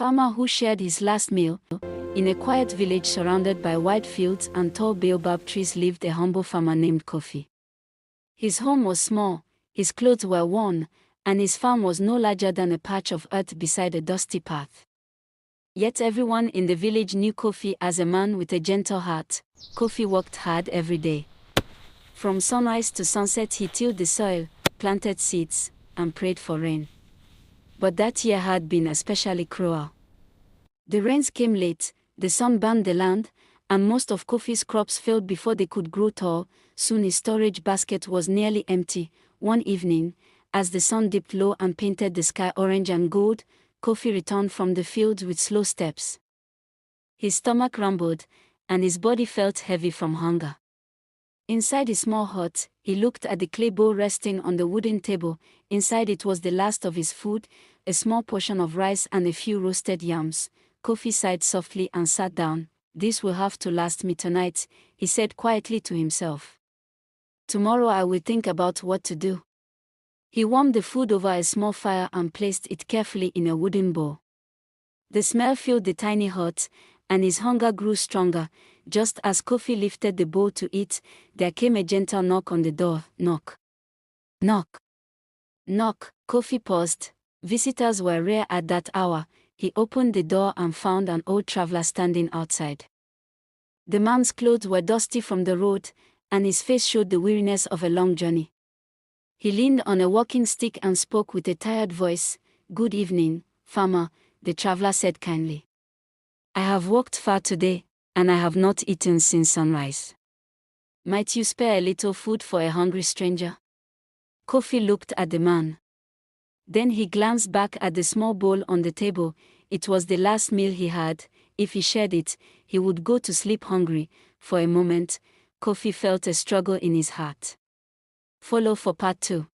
farmer who shared his last meal. In a quiet village surrounded by wide fields and tall baobab trees lived a humble farmer named Kofi. His home was small, his clothes were worn, and his farm was no larger than a patch of earth beside a dusty path. Yet everyone in the village knew Kofi as a man with a gentle heart. Kofi worked hard every day. From sunrise to sunset he tilled the soil, planted seeds, and prayed for rain. But that year had been especially cruel. The rains came late, the sun burned the land, and most of Kofi's crops failed before they could grow tall. Soon his storage basket was nearly empty. One evening, as the sun dipped low and painted the sky orange and gold, Kofi returned from the fields with slow steps. His stomach rumbled, and his body felt heavy from hunger. Inside his small hut, he looked at the clay bowl resting on the wooden table. Inside it was the last of his food, a small portion of rice and a few roasted yams. Kofi sighed softly and sat down. "This will have to last me tonight," he said quietly to himself. "Tomorrow I will think about what to do." He warmed the food over a small fire and placed it carefully in a wooden bowl. The smell filled the tiny hut, and his hunger grew stronger. Just as Kofi lifted the bowl to eat, there came a gentle knock on the door. Knock. Knock. Knock. Kofi paused. Visitors were rare at that hour. He opened the door and found an old traveler standing outside. The man's clothes were dusty from the road, and his face showed the weariness of a long journey. He leaned on a walking stick and spoke with a tired voice. "Good evening, farmer," the traveler said kindly. "I have walked far today, and I have not eaten since sunrise. Might you spare a little food for a hungry stranger?" Kofi looked at the man. Then he glanced back at the small bowl on the table. It was the last meal he had. If he shared it, he would go to sleep hungry. For a moment, Kofi felt a struggle in his heart. Follow for part 2.